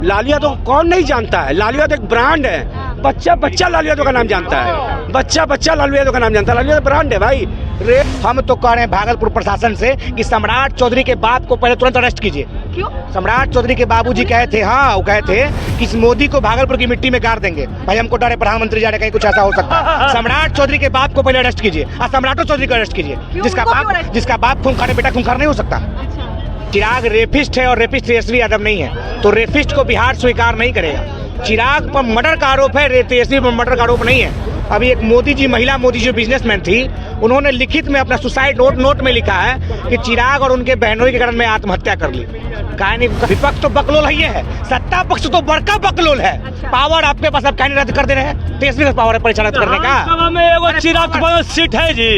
लालू यादव कौन नहीं जानता है? लालू यादव एक ब्रांड है। बच्चा बच्चा लालू यादव का नाम जानता है। बच्चा बच्चा लालू यादव का नाम जानता है। लालू यादव ब्रांड है भाई। हम तो कह रहे हैं भागलपुर प्रशासन से कि सम्राट चौधरी के बाप को पहले तुरंत अरेस्ट कीजिए। क्यों? सम्राट चौधरी के बाबूजी कहे थे, हाँ वो कहे थे कि इस मोदी को भागलपुर की मिट्टी में गाड़ देंगे। भाई हमको डर है प्रधानमंत्री जा रहे, कहीं कुछ ऐसा हो सकता है। सम्राट चौधरी के बाप को पहले अरेस्ट कीजिए और सम्राटो चौधरी को अरेस्ट कीजिए, जिसका बाप खूंखार बेटा खूंखार नहीं हो सकता। चिराग रेपिस्ट है और रेपिस्ट तेजस्वी यादव नहीं है, तो रेपिस्ट को बिहार स्वीकार नहीं करेगा। चिराग पर मर्डर का आरोप है, तेजस्वी पर मर्डर का आरोप नहीं है। अभी एक मोदी जी, महिला मोदी जो बिजनेसमैन थी, उन्होंने लिखित में अपना सुसाइड नोट में लिखा है कि चिराग और उनके बहनों के कारण मैं आत्महत्या कर ली। कहा नहीं, विपक्ष तो बकलोल है, ये है सत्ता पक्ष तो बड़का बकलोल है। पावर आपके पास, आप कहने रद्द कर दे रहे हैं। तेजस्वी का पावर है परिचालित करने का। चिराग सीट है जी।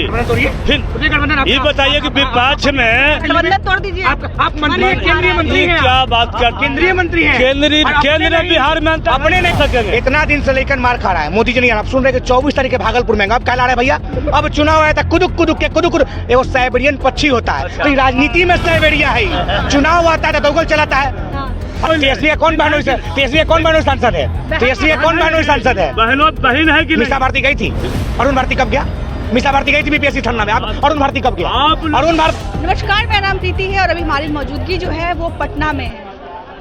ये बताइए कि विपक्ष में तोड़ दीजिए। आप मंत्री हैं, केंद्रीय मंत्री हैं। क्या बात कर, केंद्रीय मंत्री हैं। केंद्र बिहार में अपने नहीं सकेंगे। इतना दिन से लेकर मार खा रहा है मोदी जी नहीं। आप सुन रहे कि 24 तारीख के भागलपुर में अब क्या ला रहे भैया? अब चुनाव आया था, कुदुक एगो साइबेरियन पक्षी होता है, तो राजनीति में साइबेरिया है। चुनाव आता है तो दौगल चलाता है। तेजस्वी कौन बहनों सांसद है? तेजस्वी कौन बहनों सांसद है? बहन है कि मीसा भारती गई थी। अरुण भारती कब गया? मीसा भारती गई थी बीपीएससी थाना में। आप अरुण भारती कब गया? अरुण भारती। नमस्कार, मेरा नाम प्रीति है और अभी हमारी मौजूदगी जो है वो पटना में है।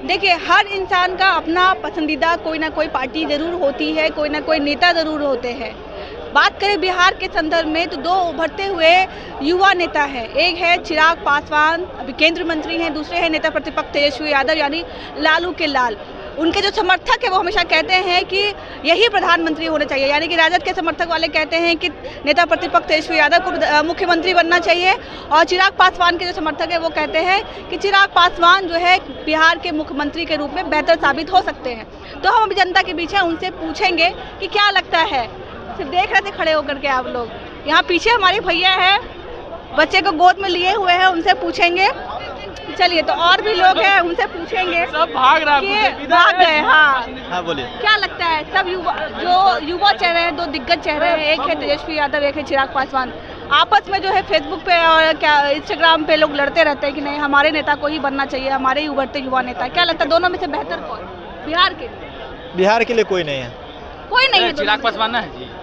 देखिए, हर इंसान का अपना पसंदीदा कोई ना कोई पार्टी जरूर होती है, कोई ना कोई नेता जरूर होते हैं। बात करें बिहार के संदर्भ में तो दो उभरते हुए युवा नेता है। एक है चिराग पासवान, अभी केंद्रीय मंत्री हैं। दूसरे हैं नेता प्रतिपक्ष तेजस्वी यादव, यानी लालू के लाल। उनके जो समर्थक है वो हमेशा कहते हैं कि यही प्रधानमंत्री होने चाहिए, यानी कि राजद के समर्थक वाले कहते हैं कि नेता प्रतिपक्ष तेजस्वी यादव को मुख्यमंत्री बनना चाहिए, और चिराग पासवान के जो समर्थक है वो कहते हैं कि चिराग पासवान जो है बिहार के मुख्यमंत्री के रूप में बेहतर साबित हो सकते हैं। तो हम अभी जनता के बीच हैं, उनसे पूछेंगे कि क्या लगता है। सिर्फ देख रहे थे खड़े होकर के आप लोग। यहाँ पीछे हमारे भैया है, बच्चे को गोद में लिए हुए हैं, उनसे पूछेंगे। चलिए, तो और भी लोग हैं, उनसे पूछेंगे। सब भाग गए। हाँ बोलिए, क्या लगता है सब युवा चेहरे हैं, दो दिग्गज चेहरे हैं, एक है तेजस्वी यादव, एक है चिराग पासवान। आपस में जो है फेसबुक पे और क्या इंस्टाग्राम पे लोग लड़ते रहते हैं कि नहीं हमारे नेता को ही बनना चाहिए, हमारे ही उभरते युवा नेता। क्या लगता है दोनों में से बेहतर कौन बिहार के लिए? कोई नहीं है। कोई नहीं है। चिराग पासवान है।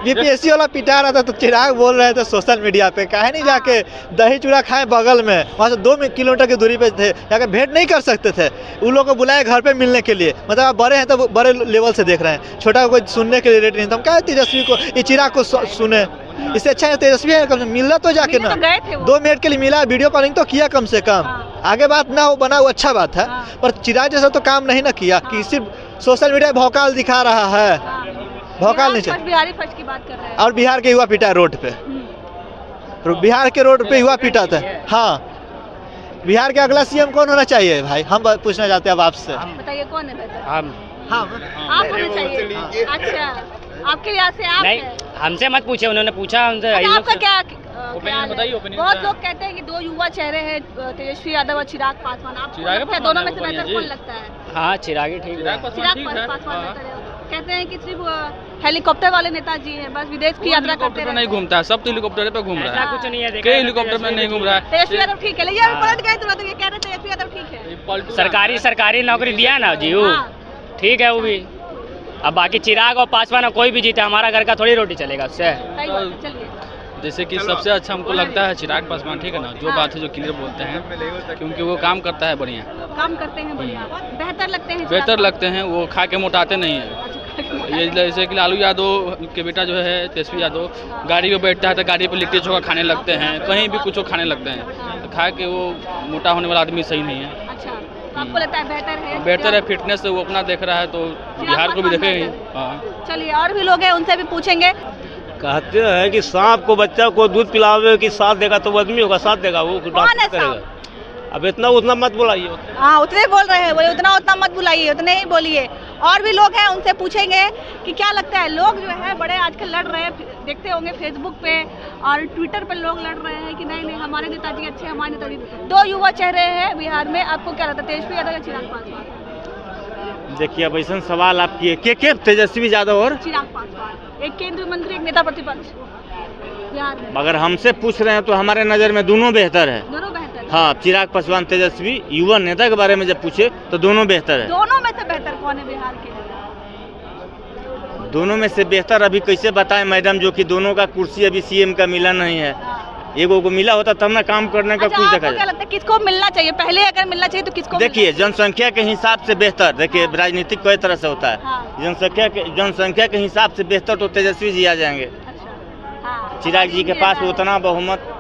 बीपीएससी वाला पिटा रहा था तो चिराग बोल रहे थे सोशल मीडिया पे, काहे नहीं जाके दही चूड़ा खाए बगल में, वहाँ से 2 किलोमीटर की दूरी पे थे, जाकर भेंट नहीं कर सकते थे? उन लोगों को बुलाए घर पे मिलने के लिए। मतलब आप बड़े हैं तो बड़े लेवल से देख रहे हैं, छोटा कोई सुनने के लिए रेडी नहीं। तो हम क्या तेजस्वी को, ये चिराग को सुने? इससे अच्छा है तेजस्वी है, कम से मिलना तो जाके ना। 2 मिनट के लिए मिला, वीडियो कॉलिंग तो किया कम से कम। आगे बात ना हो बना वो अच्छा बात है, पर चिराग जैसा तो काम नहीं ना किया कि सिर्फ सोशल मीडिया भौकाल दिखा रहा है। भौकाल नहीं चाहिए। बिहारी फर्स्ट की बात कर रहे हैं। और बिहार के युवा पिटा रोड पे, बिहार के रोड पे युवा पिटा था। हाँ, बिहार के अगला सीएम कौन होना चाहिए भाई? हम पूछना चाहते हैं अब आपसे। बताइए कौन है बेहतर? आप होने चाहिए। अच्छा, आपके यहाँ से आप नहीं, हमसे मत पूछे, उन्होंने पूछा हमसे। आपका क्या ओपिनियन बताइए। बहुत लोग कहते हैं कि दो युवा चेहरे हैं, तेजस्वी यादव और चिराग पासवान। आप दोनों में से बेहतर कौन लगता है? हाँ, चिराग ही ठीक है। चिराग पासवान कहते हैं कि सिर्फ हेलीकॉप्टर वाले नेताजी हैं, बस विदेश की यात्रा करते हैं। नहीं घूमता है, सब तो हेलीकॉप्टर पे घूम रहा है। कुछ नहीं है, कई हेलीकॉप्टर में नहीं घूम रहा है। तेजस्वी यादव ठीक है, लेकिन पलट गए तुरंत, ये कह रहे तेजस्वी यादव ठीक है। सरकारी नौकरी दिया ना जी, वो ठीक है वो भी। अब बाकी चिराग और पासवान कोई भी जीते, हमारा घर का थोड़ी रोटी चलेगा उससे। जैसे कि सबसे अच्छा हमको लगता है चिराग पासवान, ठीक है ना, जो बात है जो क्लियर बोलते हैं, क्योंकि वो काम करता है बढ़िया, काम करते हैं बढ़िया, बेहतर लगते हैं। वो खा के मोटाते नहीं है। ये जैसे कि लालू यादव के बेटा जो है तेजस्वी यादव, गाड़ी पे बैठता है तो गाड़ी पे लिट्टी चोखा खाने लगते हैं, कहीं भी कुछ खाने लगते हैं, तो खा के वो मोटा होने वाला आदमी सही नहीं है। आपको लगता है बेहतर है फिटनेस से वो अपना देख रहा है, तो बिहार को भी देखेंगे। चलिए, और भी लोग हैं, उनसे भी पूछेंगे। कहते हैं कि सांप को बच्चा को दूध पिलावे कि साथ देगा तो वो आदमी होगा, साथ देगा वो डॉक्टर करेगा। अब इतना उतना मत बुलाइए। हाँ, उतने बोल रहे हैं, बोले उतना मत बुलाइए, उतने ही बोलिए। और भी लोग हैं, उनसे पूछेंगे कि क्या लगता है। लोग जो है बड़े आजकल लड़ रहे हैं, देखते होंगे फेसबुक पे और ट्विटर पे लोग लड़ रहे हैं कि नहीं हमारे नेताजी अच्छे, हमारे नेताजी। 2 युवा चेहरे हैं बिहार में, आपको क्या लगता है तेजस्वी यादव या चिराग पासवान? देखिए, अब ऐसा सवाल आप किए के तेजस्वी यादव और चिराग पासवान, एक केंद्रीय मंत्री, एक नेता प्रतिपक्ष बिहार में। अगर हमसे पूछ रहे हैं तो हमारे नज़र में दोनों बेहतर है। दोनों बेहतर हाँ, चिराग पासवान तेजस्वी युवा नेता के बारे में जब पूछे तो दोनों बेहतर है। दोनों में से बेहतर कौन है बिहार के? दोनों में से बेहतर अभी कैसे बताएं मैडम, जो कि दोनों का कुर्सी अभी सीएम का मिला नहीं है। एगो को मिला होता तब ना काम करने का अच्छा, कुछ आपको देखा क्या जाए। लगता है किसको मिलना चाहिए? पहले अगर मिलना चाहिए तो किसको? देखिए, जनसंख्या के हिसाब से बेहतर, देखिए राजनीतिक कई तरह से होता है। हाँ। जनसंख्या के हिसाब से बेहतर तो तेजस्वी जी आ जाएंगे। अच्छा, हाँ, चिराग जी के पास उतना बहुमत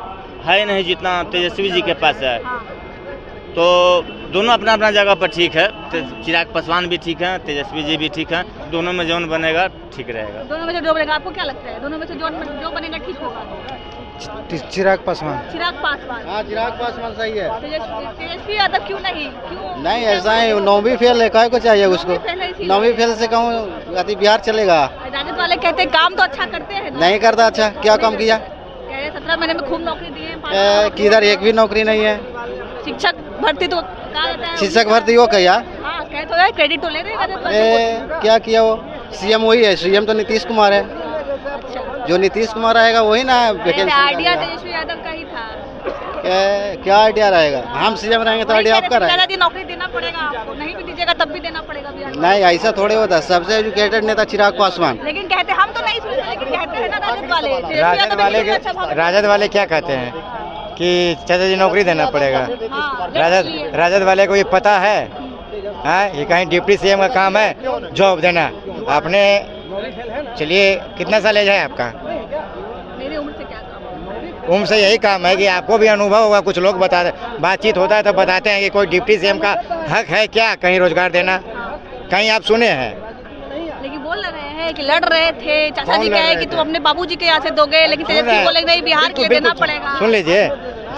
है नहीं जितना तेजस्वी जी के पास है। हाँ। तो दोनों अपना अपना जगह पर ठीक है। चिराग पासवान भी ठीक है, तेजस्वी जी भी ठीक है। दोनों में जौन बनेगा ठीक रहेगा। दोनों में से जो बनेगा, आपको क्या लगता है? दोनों में से जो बनेगा ठीक होगा? चिराग पासवान। चिराग पासवान। हाँ, चिराग पासवान सही है। तेजस्वी यादव क्यों नहीं? क्यों नहीं, ऐसा है, 9वीं फेल है, काहे को चाहिए उसको? 9वीं फेल से कहूँ अति बिहार चलेगा? राजद वाले कहते हैं काम तो अच्छा करते हैं। नहीं करता। अच्छा, क्या काम किया? 17 महीने में खूब नौकरी दिए हैं। किधर एक भी नौकरी नहीं है। शिक्षक भर्ती तो कहा जाता है। शिक्षक भर्ती वो किया? हाँ, कह तो है, क्रेडिट तो ले रहे हैं राजद वाले। क्या किया वो? सीएम वही है, सीएम तो नीतीश कुमार है। जो नीतीश कुमार आएगा वही ना वैकेंसी। आइडिया तेजस्वी यादव का ही था। क्या आइडिया रहेगा? हम सीएम रहेंगे तो आइडिया आपका रहेगा। ज़्यादा नौकरी देना पड़ेगा आपको, नहीं भी दीजिएगा तब भी देना पड़ेगा बिहार में। नहीं, ऐसा थोड़े होता। सबसे एजुकेटेड नेता चिराग पासवान। लेकिन कहते, हम तो नहीं सुने, लेकिन कहते हैं ना राजद वाले। राजद वाले क्या कहते हैं कि चाचा जी नौकरी देना पड़ेगा। राजद वाले को ये पता है, हाँ, ये कहीं डिप्टी सीएम का काम है जॉब देना। आपने चलिए, कितना साल एज है आपका? मेरी उम्र से क्या काम? उम्र से यही काम है कि आपको भी अनुभव होगा। कुछ लोग बातचीत होता है तो बताते हैं कि कोई डिप्टी सीएम का हक है क्या कहीं रोजगार देना? कहीं आप सुने हैं? लेकिन बोल रहे हैं कि लड़ रहे थे, चाचा जी कहे कि तुम अपने बाबूजी के यहाँ से दोगे, लेकिन तेजस्वी बोले नहीं, बिहार के लिए देना पड़ेगा। सुन लीजिए,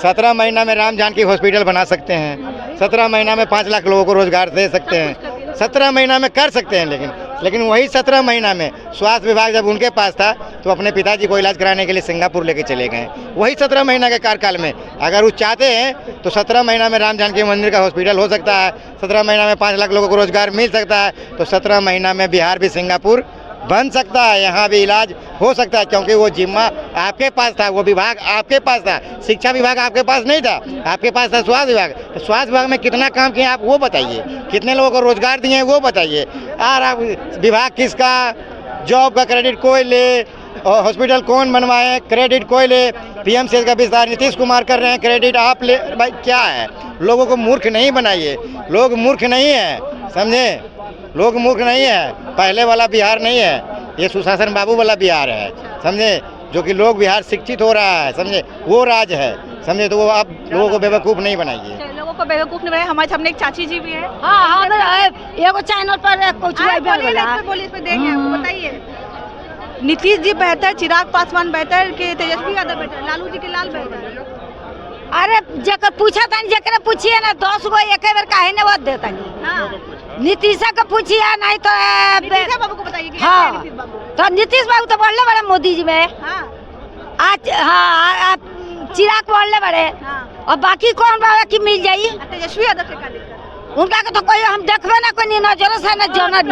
17 महीना में राम जानकी हॉस्पिटल बना सकते हैं, 17 महीना में 5 लाख लोगों को रोजगार दे सकते हैं, 17 महीना में कर सकते हैं। लेकिन वही 17 महीना में स्वास्थ्य विभाग जब उनके पास था तो अपने पिताजी को इलाज कराने के लिए सिंगापुर लेके चले गए। वही 17 महीना के कार्यकाल में अगर वो चाहते हैं तो 17 महीना में राम जानकी मंदिर का हॉस्पिटल हो सकता है, 17 महीना में 5 लाख लोगों को रोजगार मिल सकता है, तो 17 महीना में बिहार भी सिंगापुर बन सकता है, यहाँ भी इलाज हो सकता है। क्योंकि वो जिम्मा आपके पास था, वो विभाग आपके पास था, शिक्षा विभाग आपके पास नहीं था, आपके पास था स्वास्थ्य विभाग। तो स्वास्थ्य विभाग में कितना काम किया आप वो बताइए, कितने लोगों को रोजगार दिए हैं वो बताइए। और आप विभाग किसका, जॉब का क्रेडिट कोई ले, और हॉस्पिटल कौन बनवाए, क्रेडिट कोई ले, पीएमसीएच का विस्तार नीतीश कुमार कर रहे हैं, क्रेडिट आप ले। भाई क्या है, लोगों को मूर्ख नहीं बनाइए। लोग मूर्ख नहीं है, समझे? लोग मूर्ख नहीं है, पहले वाला बिहार नहीं है, ये सुशासन बाबू वाला बिहार है, समझे? जो कि लोग बिहार शिक्षित हो रहा है, समझे? वो राज है, समझे? तो वो आप लोगों को बेवकूफ़ नहीं बनाइए। लोगों को बेवकूफ़ नहीं बनाइए। हमारे सामने एक चाची जी भी है। हाँ, एगो चैनल पर कुछ बोलिए, इस पे देंगे आपको, बताइए। नीतीश जी बेहतर, चिराग पासवान बेहतर कि तेजस्वी यादव बेहतर, लालू जी के लाल बेहतर? अरे जकर पूछा था, जकरा पूछिए ना 10 गो एक बार काहे ने वोट देता नीतीश को पूछिए, नहीं तो नीतीश बाबू को बताइए कि हाँ, नीतीश बाबू। तो नीतीश बाबू तो बढ़ले बड़े मोदी जी में। हाँ, आज हाँ, चिराग बढ़ले बड़े। हाँ। और बाकी कौन बाबा की मिल जाई? तेजस्वी यादव से क्या दिक्कत? उनका को तो कोई हम देखबे ना, कोई नजर से न जानत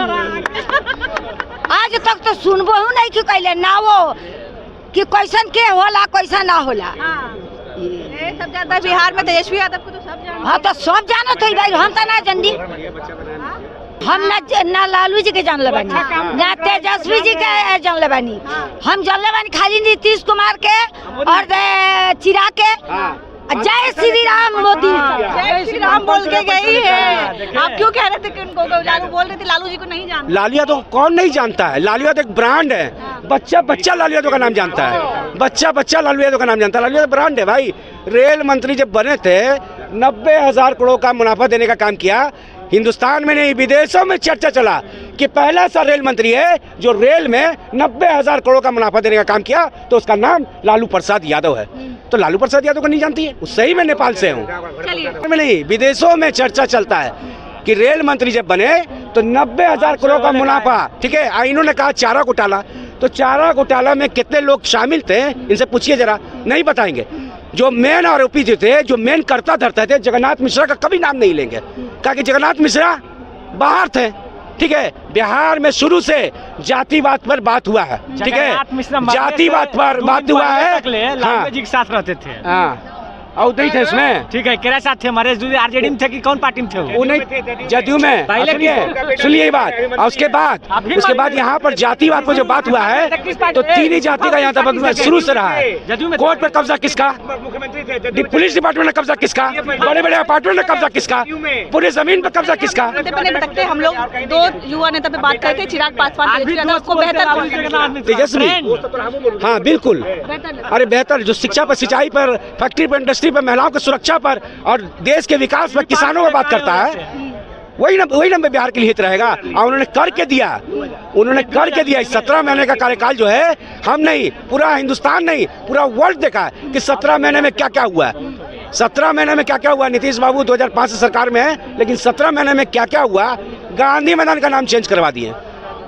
आज तक तो सुनबो नहीं कि कहले ना वो कि कैसन के होला कैसन ना होला। ये सब जानता है बिहार में, तेजस्वी यादव को तो सब जानते। हाँ, तो सब जानत हो भाई, हम तो ना जानती। हम ना लालू जी के जानले बानी, ना तेजस्वी जी के जानले बानी। हम जानले बानी खाली नीतीश कुमार के और चिराग के। जय श्री राम मोदी। जय श्री राम बोल के गई है। आप क्यों कह रहे थे कि उनको लालू बोल रहे थे, लालू जी को नहीं जानते? लालू यादव कौन नहीं जानता है? लालू यादव एक ब्रांड है। बच्चा लालू यादव का नाम जानता है, बच्चा लालू यादव का नाम जानता है। लालू यादव ब्रांड है भाई। रेल मंत्री जब बने थे 90,000 करोड़ का मुनाफा देने का काम किया। हिंदुस्तान में नहीं, विदेशों में चर्चा चला कि पहला सा रेल मंत्री है जो रेल में 90,000 करोड़ का मुनाफा देने का काम किया, तो उसका नाम लालू प्रसाद यादव है। तो लालू प्रसाद यादव को नहीं जानती है? सही में नेपाल से हूँ, नहीं, विदेशों में चर्चा चलता है कि रेल मंत्री जब बने तो 90,000 करोड़ का मुनाफा, ठीक है। इन्होंने कहा चारा घोटाला, तो चारा घोटाला में कितने लोग शामिल थे इनसे पूछिए जरा, नहीं बताएंगे। जो मेन आरोपी जो थे, जो मेन करता धरते थे, जगन्नाथ मिश्रा का कभी नाम नहीं लेंगे, कहा कि जगन्नाथ मिश्रा बाहर थे, ठीक है। बिहार में शुरू से जातिवाद पर बात हुआ है, ठीक है, जातिवाद पर बात हुआ है। लालू जी के साथ रहते थे। हाँ, और नहीं थे इसमें। ठीक है, केरा साथ थे हमारे आरजेडी में थे कि कौन पार्टी में थे वो नहीं, जदयू में। पहले सुनिए बात, और उसके बाद यहाँ पर जातिवाद पर जो बात हुआ है, तो तीन ही जाति का यहाँ तक शुरू से रहा है। कोर्ट पर कब्जा किसका? पुलिस डिपार्टमेंट ने कब्जा किसका? बड़े बड़े अपार्टमेंट में कब्जा किसका? पूरी जमीन पर कब्जा किसका? हम लोग दो युवा नेता पे बात करते, चिराग पासवान उसको बेहतर तेजस्वी, हाँ बिल्कुल, अरे बेहतर, जो शिक्षा पर, सिंचाई पर, फैक्ट्री पर, इंडस्ट्री पर, महिलाओं की सुरक्षा पर और देश के विकास पर, किसानों पर बात करता है, वही ना बिहार के लिए हित रहेगा। और उन्होंने करके दिया। इस 17 महीने का कार्यकाल जो है, हम नहीं, पूरा हिंदुस्तान नहीं, पूरा वर्ल्ड देखा है कि 17 महीने में क्या क्या हुआ है। 17 महीने में क्या क्या हुआ? नीतीश बाबू 2005 से सरकार में है, लेकिन 17 महीने में क्या क्या हुआ? गांधी मैदान का नाम चेंज करवा दिए।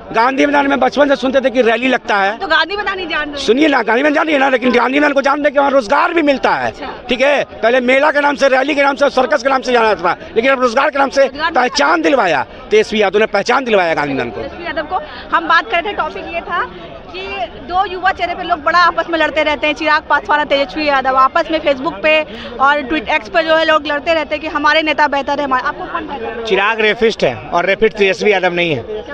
गांधी मैदान में बचपन से सुनते थे कि रैली लगता है, तो गांधी मैदान नहीं जान रहे। सुनिए ना, गांधी मैदान जानिए ना, लेकिन गांधी मैदान को जानते कि वहाँ रोजगार भी मिलता है। ठीक है, पहले मेला के नाम से, रैली के नाम से, सर्कस के नाम से जाना था, लेकिन अब रोजगार के नाम से पहचान दिलवाया। तेजस्वी यादव ने पहचान दिलवाया गांधी मैदान को। तेजस्वी यादव को हम बात कर रहे थे, टॉपिक ये था कि दो युवा चेहरे पे लोग बड़ा आपस में लड़ते रहते हैं, चिराग पासवान और तेजस्वी यादव आपस में फेसबुक पे और ट्वीट एक्स पे जो है लोग लड़ते रहते हैं कि हमारे नेता बेहतर है। आपको कौन बेहतर है? चिराग रेपिस्ट है और रेपिस्ट तेजस्वी यादव नहीं है।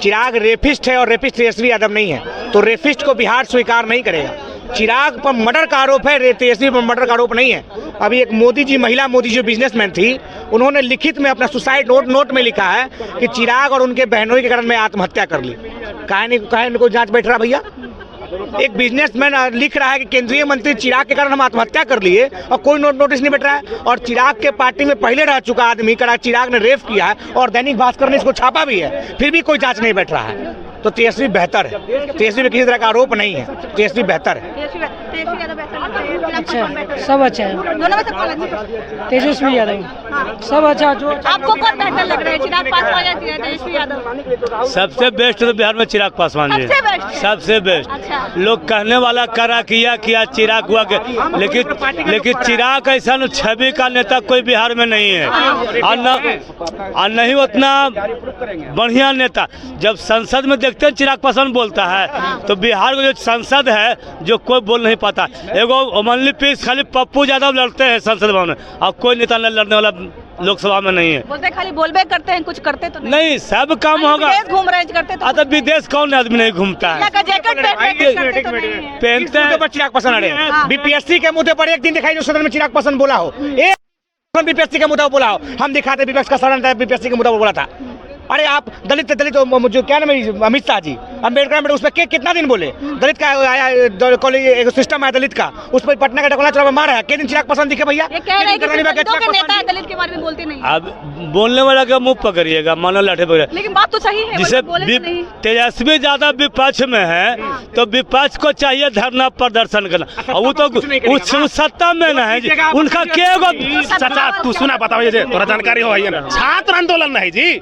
चिराग रेपिस्ट है और रेपिस्ट तेजस्वी यादव नहीं है, तो रेपिस्ट को बिहार स्वीकार नहीं करेगा। चिराग पर मर्डर का आरोप है, तेजस्वी पर मर्डर का आरोप नहीं है। अभी एक महिला मोदी जो बिजनेसमैन थी, उन्होंने लिखित में अपना सुसाइड नोट में लिखा है कि चिराग और उनके बहनों के कारण मैं आत्महत्या कर ली। काहे को जांच बैठ रहा भैया? एक बिजनेसमैन लिख रहा है कि केंद्रीय मंत्री चिराग के कारण हम आत्महत्या कर लिए, और कोई नोटिस नहीं बैठ रहा है। और चिराग के पार्टी में पहले रह चुका आदमी का चिराग ने रेप किया है, और दैनिक भास्कर ने इसको छापा भी है, फिर भी कोई जांच नहीं बैठ रहा है। तो तेजस्वी बेहतर है, तेजस्वी में किसी तरह का आरोप नहीं है, तेजस्वी बेहतर है। सब अच्छा है, दोनों में से कौन अच्छा है? तेजस्वी यादव सब अच्छा। जो आपको कौन बेहतर लग रहा है, चिराग पासवान या तेजस्वी यादव? सबसे बेस्ट तो बिहार में चिराग पासवान जी, सबसे बेस्ट। अच्छा। लोग कहने वाला करा किया चिराग हुआ के, लेकिन चिराग ऐसा छवि का नेता कोई बिहार में नहीं है, और नहीं उतना बढ़िया नेता। जब संसद में देखते हैं चिराग पासवान बोलता है, तो बिहार का जो संसद है जो कोई बोल नहीं पाता। एगो ओनली पीस खाली पप्पू यादव लड़ते हैं संसद भवन में, और कोई नेता लड़ने वाला लोकसभा में नहीं है। बोलते खाली बोलबे करते हैं, कुछ करते तो नहीं, सब काम होगा। विदेश घूम रहे करते तो विदेश कौन आदमी नहीं घूमता है? पहनते हैं। चिराग पसंद है। बीपीएससी के मुद्दे पर एक दिन दिखाई जो सदन में चिराग पसंद बोला हो, एक बीपीएससी का मुद्दा बोला हो, हम दिखाते विपक्ष का सदन था, बीपीएससी के मुद्दा बोला था। अरे आप दलित जो क्या नाम है, अमित शाह जी, अम्बेडकर उस पर कितना दिन बोले? दलित का आया कॉलेज, एक सिस्टम आया दलित का, उस पर पटना का ढकोला चला मारा है। कितने चिराग पसंद दिखे भैया? दलित के बारे में बोलते नहीं। अब बोलने वाला का मुंह पकड़िएगा, मानो लाठे पकड़िए। लेकिन बात तो सही है, जिसे तेजस्वी ज्यादा विपक्ष में है, तो विपक्ष को चाहिए धरना प्रदर्शन करना, और वो तो सत्ता में न है। उनका क्या तू सुना बताओ, थोड़ा जानकारी हो ना। छात्र आंदोलन नहीं जी,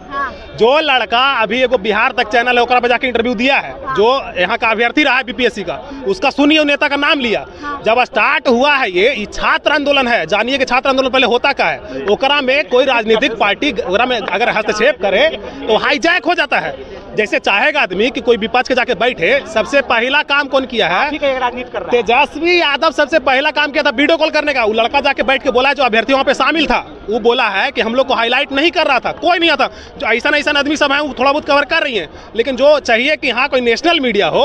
जो लड़का अभी एगो बिहार तक चैनल है, ओकरा पे जाके इंटरव्यू दिया है, जो यहाँ का अभ्यर्थी रहा है बीपीएससी का, उसका सुनिए, नेता का नाम लिया। जब स्टार्ट हुआ है ये छात्र आंदोलन है, जानिए कि छात्र आंदोलन पहले होता क्या है। ओकरा में कोई राजनीतिक पार्टी ओकरा में अगर हस्तक्षेप करे तो हाईजैक हो जाता है। जैसे चाहेगा आदमी कि कोई विपक्ष के जाके बैठे, सबसे पहला काम कौन किया है? तेजस्वी यादव सबसे पहला काम किया था वीडियो कॉल करने का। वो लड़का जाके बैठ के बोला, जो अभ्यर्थी वहाँ पे शामिल था, वो बोला है कि हम लोग को हाईलाइट नहीं कर रहा था, कोई नहीं आता। जो ऐसा आदमी सब है वो थोड़ा बहुत कवर कर रही हैं, लेकिन जो चाहिए कि हाँ कोई नेशनल मीडिया हो,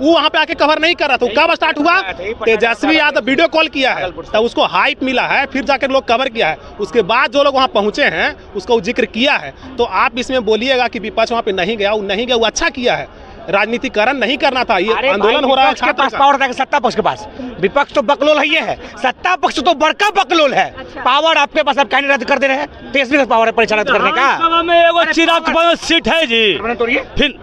वो वहाँ पे आके कवर नहीं कर रहा था। कब स्टार्ट हुआ? तेजस्वी यादव वीडियो कॉल किया है, तब उसको हाइप मिला है, फिर जाकर लोग कवर किया है। उसके बाद जो लोग वहाँ पहुँचे हैं उसका जिक्र किया है। तो आप इसमें बोलिएगा कि विपक्ष वहाँ पे नहीं गया, वो नहीं गया, वो अच्छा किया है। राजनीतिकरण नहीं करना था, ये आंदोलन हो रहा है। के पास पावर था, सत्ता पक्ष के पास। विपक्ष तो बकलोल है, सत्ता पक्ष तो बड़का बकलोल है। पावर आपके पास, आप कहने रद्द कर दे रहे हैं। तेजस्वी का पावर है परिचालित करने का। में एगो चिराग सीट है जी। फिर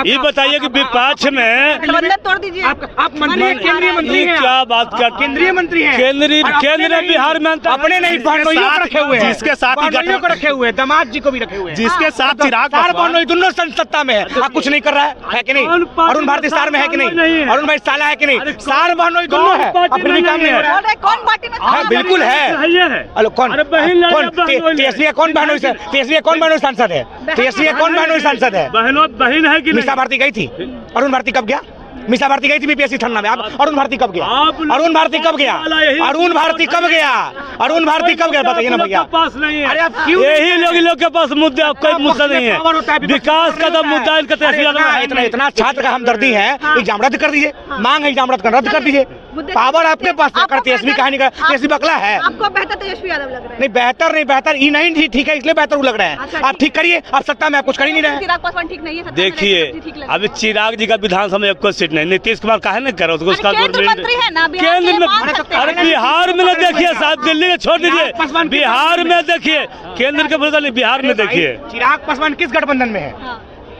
ये बताइए कि विपक्ष में तोड़ दीजिए। आप मंत्री हैं, केंद्रीय मंत्री हैं। क्या बात कर, केंद्रीय मंत्री हैं। केंद्र बिहार में अपने नहीं, बहनोइयों को रखे हुए हैं, जिसके साथ बहनोइयों को रखे हुए हैं, दामाद जी को भी रखे हुए हैं, जिसके साथ चिराग बहनोई दोनों सत्ता में है। आप कुछ नहीं कर रहा है कि नहीं? अरुण भारती सार में है कि नहीं? अरुण भाई साला है कि नहीं? सार बहनोई दोनों है, अपने भी काम में है। कौन पार्टी में? हाँ बिल्कुल है। कौन तेजस्वी कौन बहनोई? तेजस्वी कौन बहनोई सांसद है? तेजस्वी कौन बहनोई सांसद है? बहन है कि निशा भारती गई थी, अरुण भारती कब गया? मीसा भारती गई थी बीपीएससी ठंडा में। आप अरुण भारती कब गया? अरुण भारती कब गया? अरुण भारती कब गया? अरुण भारती कब गया बताइए ना भैया। पास नहीं है। अरे आप क्यों यही लोग के पास मुद्दा कोई मुद्दा नहीं है। विकास का तो मुद्दा इनका इतना छात्र का हमदर्दी है, एग्जाम रद्द कर दीजिए। मांग है एग्जाम रद्द कर दीजिए। पावर आपके पास है। तेजस्वी कहा नहीं कर, तेजस्वी बकला है। आपको बेहतर तेजस्वी यादव लग रहा है? नहीं बेहतर ही नहीं ठीक है, इसलिए बेहतर लग रहा है। आप ठीक करिए, आप सत्ता में आप कुछ कर ही नहीं रहे। चिराग पासवान ठीक नहीं है? देखिए अभी चिराग जी का विधानसभा में कोई सीट नहीं, नीतीश कुमार काहे नहीं करो उसका मंत्री है ना केंद्र में। अरे बिहार में देखिए साहब, दिल्ली में छोड़ दीजिए, बिहार में देखिए, केंद्र के बोलता नहीं, बिहार में देखिए। चिराग पासवान किस गठबंधन में है?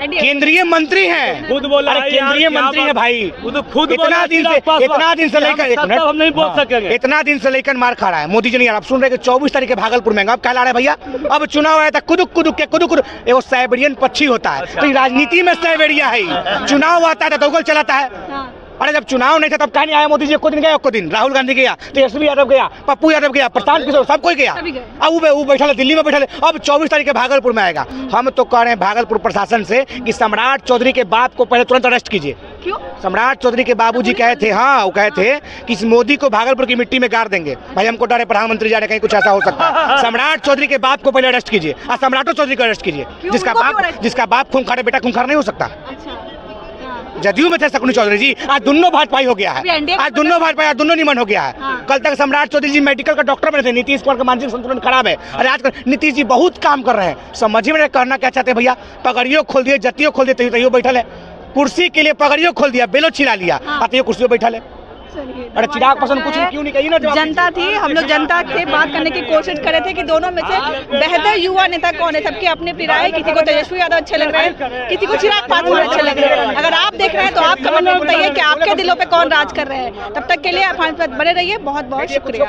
केंद्रीय मंत्री हैं। खुद बोला केंद्रीय मंत्री है भाई। खुद इतना दिन से लेकर हम नहीं बोल सकेंगे। इतना दिन से लेकर मार खा रहा है मोदी जी नहीं। आप सुन रहे कि 24 तारीख के भागलपुर में अब क्या ला रहे भैया? अब चुनाव आया था, कुदुक एगो साइबेरियन पक्षी होता है, तो राजनीति में साइबेरिया है। चुनाव आता है तो दौगल चलाता है। अरे जब चुनाव नहीं था तब कहा नहीं आया मोदी जी? को दिन गया, को दिन राहुल गांधी गया, तेजस्वी यादव गया, पप्पू यादव गया, प्रशांत किशोर, सब कोई गया। अब वो बैठा है दिल्ली में, बैठा है। अब 24 तारीख के भागलपुर में आएगा। हम तो कह रहे हैं भागलपुर प्रशासन से कि सम्राट चौधरी के बाप को पहले तुरंत अरेस्ट कीजिए। क्यों? सम्राट चौधरी के बाबूजी कहे थे, हाँ वो कहे थे कि इस मोदी को भागलपुर की मिट्टी में गाड़ देंगे। भाई हमको डर है प्रधानमंत्री जा रहे, कहीं कुछ ऐसा हो सकता है। सम्राट चौधरी के बाप को पहले अरेस्ट कीजिए और सम्राटो चौधरी को अरेस्ट कीजिए, जिसका बाप खूंखार है, बेटा खूंखार नहीं हो सकता। जदयू में थे शकुनी चौधरी जी, आज दोनों भाजपाई हो गया है। आज दोनों भाजपाई, आज दोनों निमन हो गया है। कल तक सम्राट चौधरी जी मेडिकल का डॉक्टर बने थे। नीतीश कुमार का मानसिक संतुलन खराब है। अरे आज नीतीश जी बहुत काम कर रहे हैं। समझ में करना क्या चाहते हैं भैया? पगड़ियों खोल दिए, जतियों खोल दिए, तैयो बैठल है। कुर्सी के लिए पगड़ियों खोल दिया, बेलो छिला लिया, तैयो कुर्सियों बैठल है। अरे चिराग पासवान कुछ क्यों नहीं कही ना? जनता थी, हम लोग जनता से बात करने की कोशिश कर रहे थे कि दोनों में से बेहतर युवा नेता कौन है। सबकी अपनी अपनी राय, किसी को तेजस्वी यादव अच्छे लग रहे हैं, किसी को चिराग पासवान अच्छे लग रहे हैं। अगर आप देख रहे हैं तो आप कमेंट में बताइए कि आपके दिलों पे कौन राज कर रहे हैं। तब तक के लिए आप हमारे साथ बने रहिए। बहुत बहुत शुक्रिया।